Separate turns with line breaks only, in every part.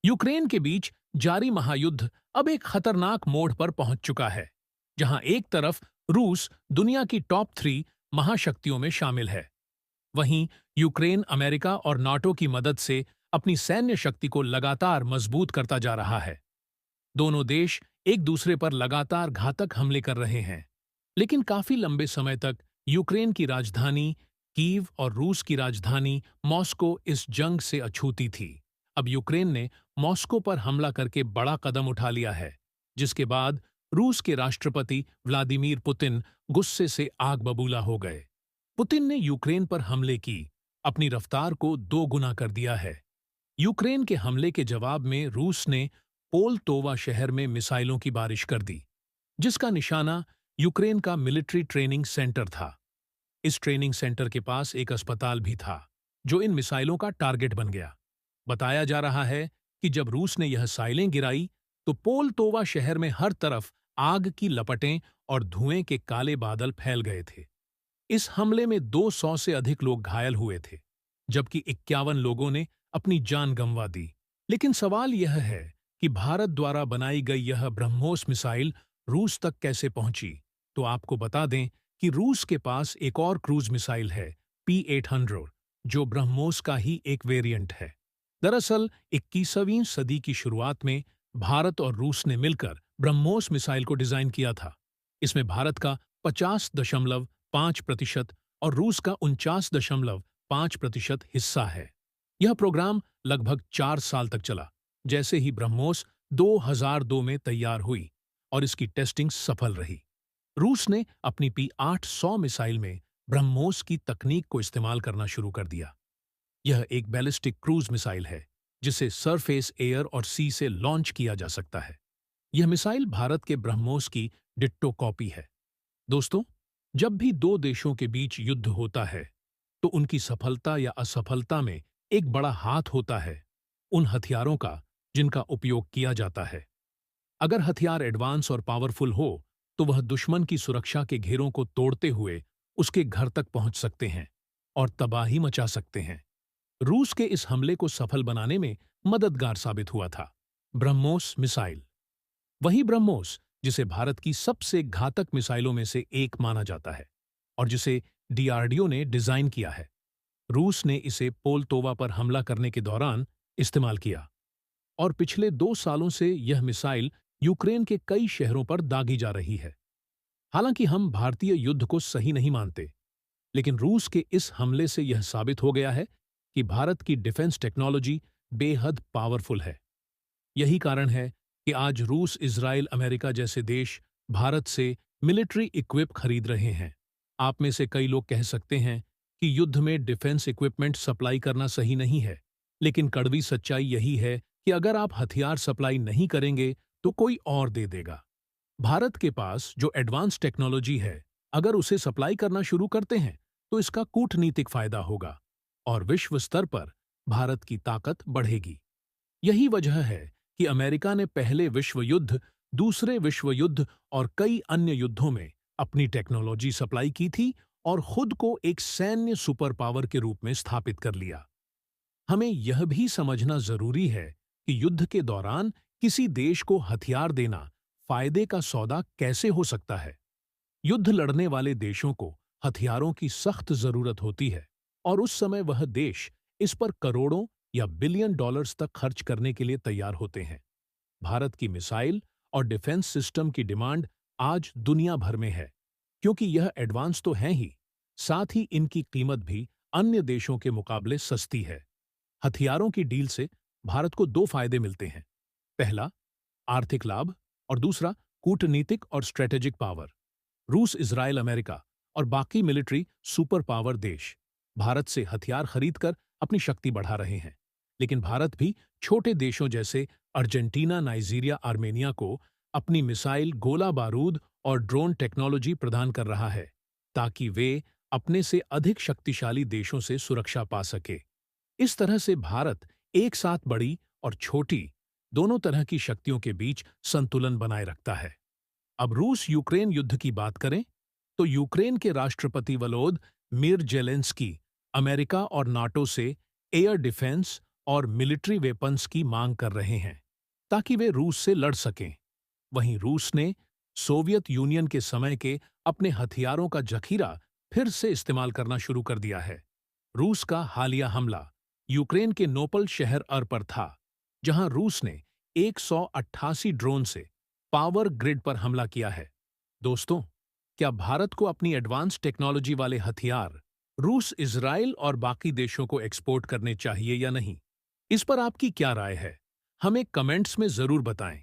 Ukraine के बीच जारी महायुद्ध अब एक खतरनाक मोड़ पर पहुंच चुका है, जहां एक तरफ रूस दुनिया की टॉप 3 महाशक्तियों में शामिल है। वहीं यूक्रेन अमेरिका और नाटो की मदद से अपनी सैन्य शक्ति को लगातार मजबूत करता जा रहा है। दोनों देश एक दूसरे पर लगातार घातक हमले कर रहे हैं, लेकिन काफी लंबे समय तक यूक्रेन की राजधानी कीव और रूस की राजधानी मॉस्को इस जंग से अछूती थी। अब यूक्रेन ने मॉस्को पर हमला करके बड़ा कदम उठा लिया है, जिसके बाद रूस के राष्ट्रपति व्लादिमीर पुतिन गुस्से से आग बबूला हो गए। पुतिन ने यूक्रेन पर हमले की अपनी रफ्तार को 2 गुना कर दिया है। यूक्रेन के हमले के जवाब में रूस ने पोलतोवा शहर में मिसाइलों की बारिश कर दी, जिसका निशाना यूक्रेन का मिलिट्री ट्रेनिंग सेंटर था। इस ट्रेनिंग सेंटर के पास एक अस्पताल भी था, जो इन मिसाइलों का टारगेट बन गया। बताया जा रहा है कि जब रूस ने यह साइलें गिराई, तो पोलतोवा शहर में हर तरफ आग की लपटें और धुएं के काले बादल फैल गए थे। इस हमले में 200 से अधिक लोग घायल हुए थे, जबकि 51 लोगों ने अपनी जान गंवा दी। लेकिन सवाल यह है कि भारत द्वारा बनाई गई यह ब्रह्मोस मिसाइल रूस तक कैसे पहुंची। तो आपको बता दें कि रूस के पास एक और क्रूज मिसाइल है, P-800, जो ब्रह्मोस का ही एक वेरिएंट है। दरअसल 21वीं सदी की शुरुआत में भारत और रूस ने मिलकर ब्रह्मोस मिसाइल को डिजाइन किया था। इसमें भारत का 50.5% और रूस का 49.5% हिस्सा है। यह प्रोग्राम लगभग 4 साल तक चला, जैसे ही ब्रह्मोस 2002 में तैयार हुई और इसकी टेस्टिंग सफल रही। रूस ने अपनी P-800 मिसाइल में ब्रह्मोस की तकनीक को इस्तेमाल करना शुरू कर दिया। यह एक बैलिस्टिक क्रूज मिसाइल है, जिसे सरफेस, एयर और सी से लॉन्च किया जा सकता है। यह मिसाइल भारत के ब्रह्मोस की डिट्टो कॉपी है। दोस्तों, जब भी दो देशों के बीच युद्ध होता है, तो उनकी सफलता या असफलता में एक बड़ा हाथ होता है उन हथियारों का जिनका उपयोग किया जाता है। अगर हथियार एडवांस और पावरफुल हो, तो वह दुश्मन की सुरक्षा के घेरों को तोड़ते हुए उसके घर तक पहुंच सकते हैं और तबाही मचा सकते हैं। रूस के इस हमले को सफल बनाने में मददगार साबित हुआ था ब्रह्मोस मिसाइल। वही ब्रह्मोस जिसे भारत की सबसे घातक मिसाइलों में से एक माना जाता है और जिसे डीआरडीओ ने डिजाइन किया है। रूस ने इसे पोलतोवा पर हमला करने के दौरान इस्तेमाल किया और पिछले 2 सालों से यह मिसाइल यूक्रेन के कई शहरों पर दागी जा रही है। हालांकि हम भारतीय युद्ध को सही नहीं मानते, लेकिन रूस के इस हमले से यह साबित हो गया है कि भारत की डिफेंस टेक्नोलॉजी बेहद पावरफुल है। यही कारण है कि आज रूस, इजराइल, अमेरिका जैसे देश भारत से मिलिट्री इक्विप खरीद रहे हैं। आप में से कई लोग कह सकते हैं कि युद्ध में डिफेंस इक्विपमेंट सप्लाई करना सही नहीं है, लेकिन कड़वी सच्चाई यही है कि अगर आप हथियार सप्लाई नहीं करेंगे, तो कोई और दे देगा। भारत के पास जो एडवांस टेक्नोलॉजी है, अगर उसे सप्लाई करना शुरू करते हैं, तो इसका कूटनीतिक फायदा होगा और विश्व स्तर पर भारत की ताकत बढ़ेगी। यही वजह है कि अमेरिका ने पहले विश्व युद्ध, दूसरे विश्व युद्ध और कई अन्य युद्धों में अपनी टेक्नोलॉजी सप्लाई की थी और खुद को एक सैन्य सुपर पावर के रूप में स्थापित कर लिया। हमें यह भी समझना जरूरी है कि युद्ध के दौरान किसी देश को हथियार देना फायदे का सौदा कैसे हो सकता है। युद्ध लड़ने वाले देशों को हथियारों की सख्त जरूरत होती है और उस समय वह देश इस पर करोड़ों या बिलियन डॉलर्स तक खर्च करने के लिए तैयार होते हैं। भारत की मिसाइल और डिफेंस सिस्टम की डिमांड आज दुनिया भर में है, क्योंकि यह एडवांस तो हैं ही, साथ ही इनकी कीमत भी अन्य देशों के मुकाबले सस्ती है। हथियारों की डील से भारत को 2 फायदे मिलते हैं। पहला, आर्थिक लाभ और दूसरा, कूटनीतिक और स्ट्रेटेजिक पावर। रूस, इजराइल, अमेरिका और बाकी मिलिट्री सुपर पावर देश भारत से हथियार खरीदकर अपनी शक्ति बढ़ा रहे हैं, लेकिन भारत भी छोटे देशों जैसे अर्जेंटीना, नाइजीरिया, आर्मेनिया को अपनी मिसाइल, गोला बारूद और ड्रोन टेक्नोलॉजी प्रदान कर रहा है, ताकि वे अपने से अधिक शक्तिशाली देशों से सुरक्षा पा सके। इस तरह से भारत एक साथ बड़ी और छोटी दोनों तरह की शक्तियों के बीच संतुलन बनाए रखता है। अब रूस यूक्रेन युद्ध की बात करें, तो यूक्रेन के राष्ट्रपति वलोदिमीर ज़ेलेंस्की अमेरिका और नाटो से एयर डिफेंस और मिलिट्री वेपन्स की मांग कर रहे हैं ताकि वे रूस से लड़ सकें। वहीं रूस ने सोवियत यूनियन के समय के अपने हथियारों का जखीरा फिर से इस्तेमाल करना शुरू कर दिया है। रूस का हालिया हमला यूक्रेन के नोपल शहर पर था, जहां रूस ने 188 ड्रोन से पावर ग्रिड पर हमला किया है। दोस्तों, क्या भारत को अपनी एडवांस टेक्नोलॉजी वाले हथियार रूस, इजराइल और बाकी देशों को एक्सपोर्ट करने चाहिए या नहीं? इस पर आपकी क्या राय है? हमें कमेंट्स में जरूर बताएं।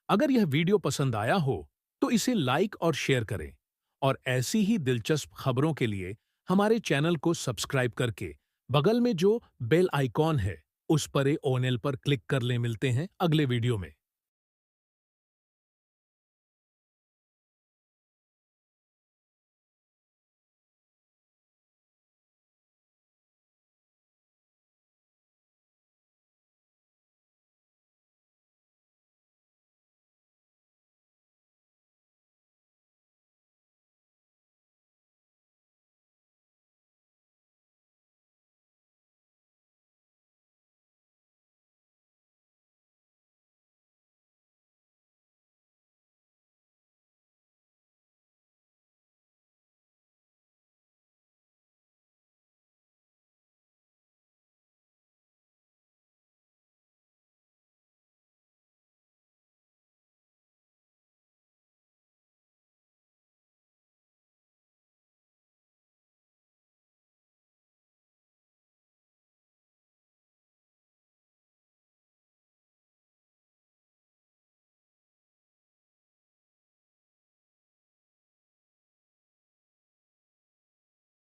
अगर यह वीडियो पसंद आया हो तो इसे लाइक और शेयर करें, और ऐसी ही दिलचस्प खबरों के लिए हमारे चैनल को सब्सक्राइब करके बगल में जो बेल आइकॉन है उस पर ऑल पर क्लिक कर लें। मिलते हैं अगले वीडियो में।